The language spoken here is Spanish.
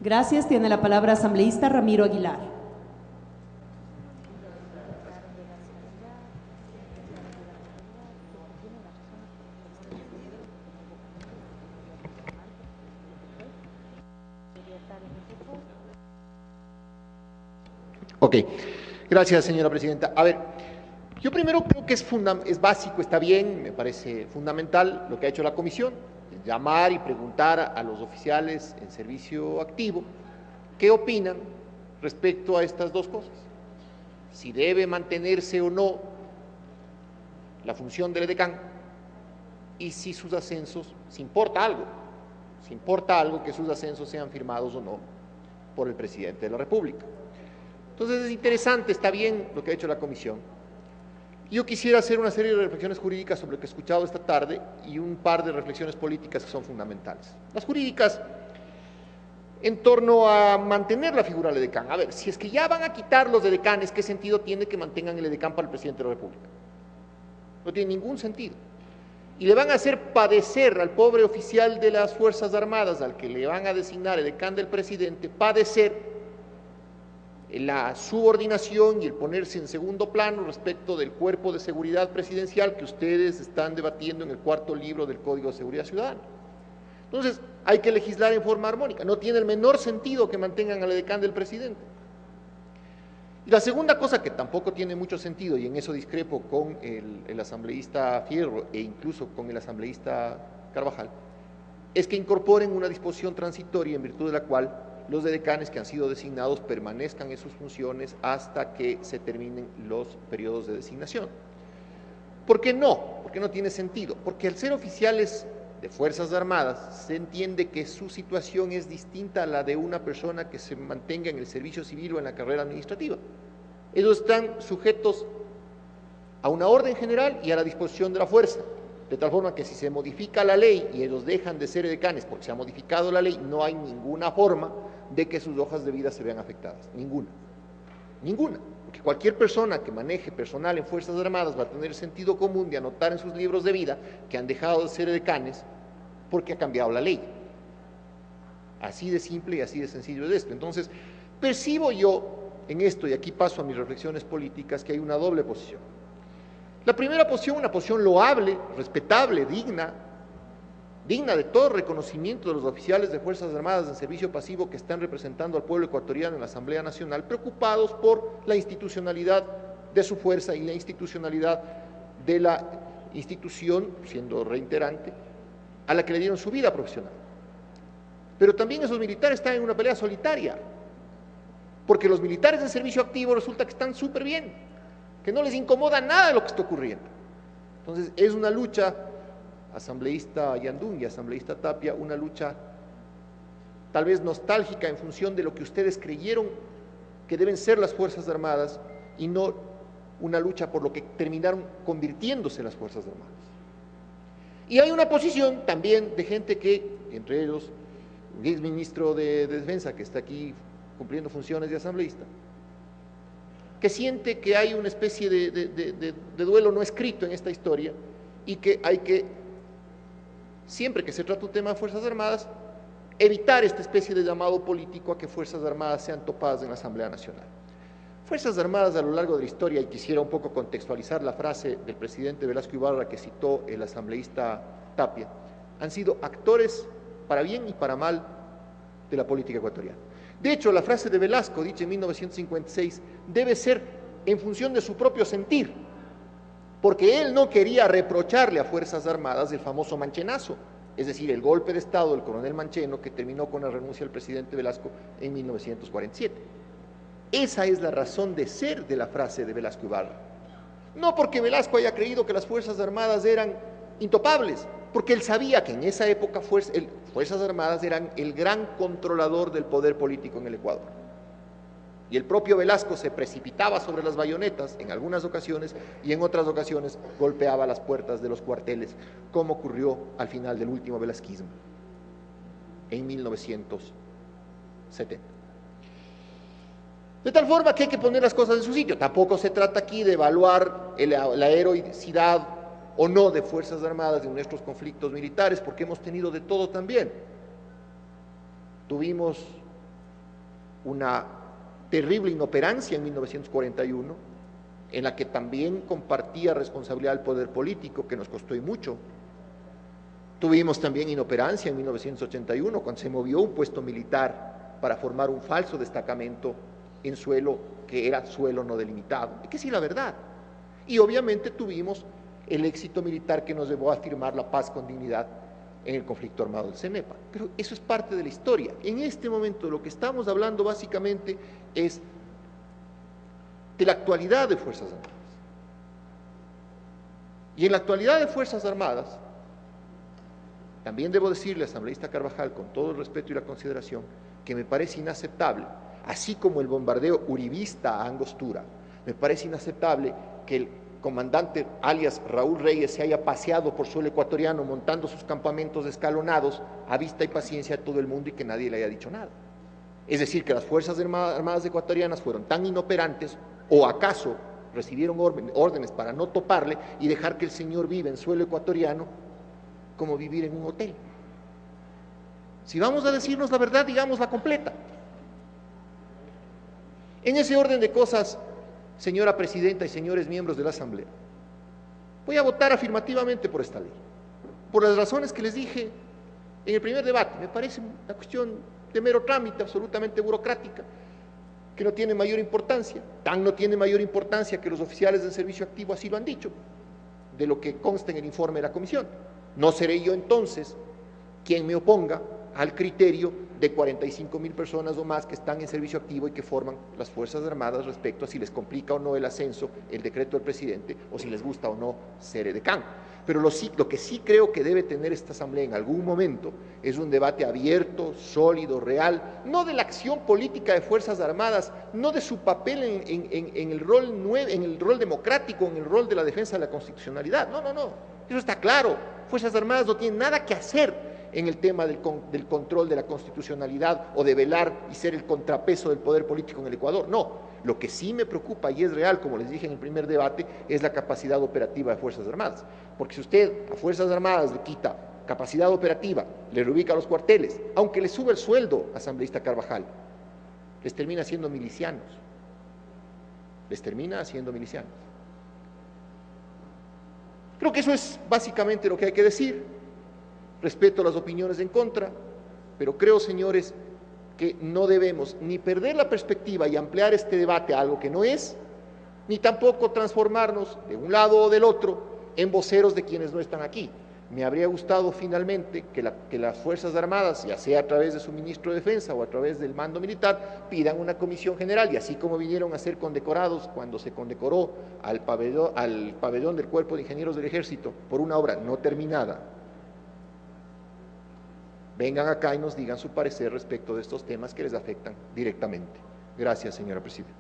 Gracias. Tiene la palabra asambleísta Ramiro Aguilar. Ok, gracias señora presidenta. A ver, yo primero creo que es básico, está bien, me parece fundamental lo que ha hecho la comisión, llamar y preguntar a los oficiales en servicio activo qué opinan respecto a estas dos cosas. Si debe mantenerse o no la función del edecán y si sus ascensos, si importa algo que sus ascensos sean firmados o no por el presidente de la República. Entonces es interesante, está bien lo que ha hecho la comisión. Yo quisiera hacer una serie de reflexiones jurídicas sobre lo que he escuchado esta tarde y un par de reflexiones políticas que son fundamentales. Las jurídicas en torno a mantener la figura del edecán. A ver, si es que ya van a quitar los edecanes, ¿qué sentido tiene que mantengan el edecán para el presidente de la República? No tiene ningún sentido. Y le van a hacer padecer al pobre oficial de las Fuerzas Armadas, al que le van a designar edecán del presidente, padecer la subordinación y el ponerse en segundo plano respecto del cuerpo de seguridad presidencial que ustedes están debatiendo en el cuarto libro del Código de Seguridad Ciudadana. Entonces, hay que legislar en forma armónica. No tiene el menor sentido que mantengan al edecán del presidente. Y la segunda cosa que tampoco tiene mucho sentido, y en eso discrepo con el asambleísta Fierro e incluso con el asambleísta Carvajal, es que incorporen una disposición transitoria en virtud de la cual los edecanes que han sido designados permanezcan en sus funciones hasta que se terminen los periodos de designación. ¿Por qué no? Porque no tiene sentido. Porque al ser oficiales de Fuerzas Armadas se entiende que su situación es distinta a la de una persona que se mantenga en el servicio civil o en la carrera administrativa. Ellos están sujetos a una orden general y a la disposición de la fuerza, de tal forma que si se modifica la ley y ellos dejan de ser edecanes porque se ha modificado la ley, no hay ninguna forma de que sus hojas de vida se vean afectadas, ninguna, porque cualquier persona que maneje personal en Fuerzas Armadas va a tener sentido común de anotar en sus libros de vida que han dejado de ser edecanes porque ha cambiado la ley. Así de simple y así de sencillo es esto. Entonces, percibo yo en esto, y aquí paso a mis reflexiones políticas, que hay una doble posición. La primera posición, una posición loable, respetable, digna de todo reconocimiento de los oficiales de Fuerzas Armadas en servicio pasivo que están representando al pueblo ecuatoriano en la Asamblea Nacional, preocupados por la institucionalidad de su fuerza y la institucionalidad de la institución, siendo reiterante, a la que le dieron su vida profesional. Pero también esos militares están en una pelea solitaria, porque los militares en servicio activo resulta que están súper bien, que no les incomoda nada de lo que está ocurriendo. Entonces es una lucha, asambleísta Yandún y asambleísta Tapia, una lucha tal vez nostálgica en función de lo que ustedes creyeron que deben ser las Fuerzas Armadas y no una lucha por lo que terminaron convirtiéndose las Fuerzas Armadas. Y hay una posición también de gente que, entre ellos, un exministro de Defensa que está aquí cumpliendo funciones de asambleísta, que siente que hay una especie de duelo no escrito en esta historia y que hay que, siempre que se trata un tema de Fuerzas Armadas, evitar esta especie de llamado político a que Fuerzas Armadas sean topadas en la Asamblea Nacional. Fuerzas Armadas a lo largo de la historia, y quisiera un poco contextualizar la frase del presidente Velasco Ibarra que citó el asambleísta Tapia, han sido actores para bien y para mal de la política ecuatoriana. De hecho, la frase de Velasco, dicha en 1956, debe ser en función de su propio sentir, porque él no quería reprocharle a Fuerzas Armadas el famoso manchenazo, es decir, el golpe de Estado del coronel Mancheno que terminó con la renuncia del presidente Velasco en 1947. Esa es la razón de ser de la frase de Velasco Ibarra. No porque Velasco haya creído que las Fuerzas Armadas eran intopables, porque él sabía que en esa época Fuerzas Armadas eran el gran controlador del poder político en el Ecuador. Y el propio Velasco se precipitaba sobre las bayonetas en algunas ocasiones y en otras ocasiones golpeaba las puertas de los cuarteles, como ocurrió al final del último velasquismo, en 1970. De tal forma que hay que poner las cosas en su sitio. Tampoco se trata aquí de evaluar la heroicidad o no de Fuerzas Armadas en nuestros conflictos militares, porque hemos tenido de todo también. Tuvimos una terrible inoperancia en 1941, en la que también compartía responsabilidad el poder político, que nos costó y mucho. Tuvimos también inoperancia en 1981, cuando se movió un puesto militar para formar un falso destacamento en suelo que era suelo no delimitado. Hay que decir la verdad. Y obviamente tuvimos el éxito militar que nos llevó a firmar la paz con dignidad en el conflicto armado del CENEPA. Pero eso es parte de la historia. En este momento lo que estamos hablando básicamente es de la actualidad de Fuerzas Armadas. Y en la actualidad de Fuerzas Armadas, también debo decirle, asambleísta Carvajal, con todo el respeto y la consideración, que me parece inaceptable, así como el bombardeo uribista a Angostura, me parece inaceptable que el comandante alias Raúl Reyes se haya paseado por suelo ecuatoriano montando sus campamentos escalonados a vista y paciencia de todo el mundo y que nadie le haya dicho nada. Es decir, que las Fuerzas Armadas ecuatorianas fueron tan inoperantes o acaso recibieron órdenes para no toparle y dejar que el señor viva en suelo ecuatoriano como vivir en un hotel. Si vamos a decirnos la verdad, digámosla completa. En ese orden de cosas, señora presidenta y señores miembros de la Asamblea, voy a votar afirmativamente por esta ley, por las razones que les dije en el primer debate. Me parece una cuestión de mero trámite, absolutamente burocrática, que no tiene mayor importancia. Tan no tiene mayor importancia que los oficiales del servicio activo así lo han dicho, de lo que consta en el informe de la comisión. No seré yo entonces quien me oponga al criterio de 45,000 personas o más que están en servicio activo y que forman las Fuerzas Armadas respecto a si les complica o no el ascenso, el decreto del presidente, o si les gusta o no ser edecán. Pero lo que sí creo que debe tener esta Asamblea en algún momento es un debate abierto, sólido, real, no de la acción política de Fuerzas Armadas, no de su papel en el rol democrático, en el rol de la defensa de la constitucionalidad. No, eso está claro. Fuerzas Armadas no tienen nada que hacer en el tema del control de la constitucionalidad o de velar y ser el contrapeso del poder político en el Ecuador. No, lo que sí me preocupa y es real, como les dije en el primer debate, es la capacidad operativa de Fuerzas Armadas. Porque si usted a Fuerzas Armadas le quita capacidad operativa, le reubica a los cuarteles, aunque le sube el sueldo, asambleísta Carvajal, les termina siendo milicianos. Creo que eso es básicamente lo que hay que decir. Respeto las opiniones en contra, pero creo, señores, que no debemos ni perder la perspectiva y ampliar este debate a algo que no es, ni tampoco transformarnos de un lado o del otro en voceros de quienes no están aquí. Me habría gustado finalmente que las Fuerzas Armadas, ya sea a través de su ministro de Defensa o a través del mando militar, pidan una comisión general, y así como vinieron a ser condecorados cuando se condecoró al pabellón del Cuerpo de Ingenieros del Ejército por una obra no terminada, vengan acá y nos digan su parecer respecto de estos temas que les afectan directamente. Gracias, señora presidenta.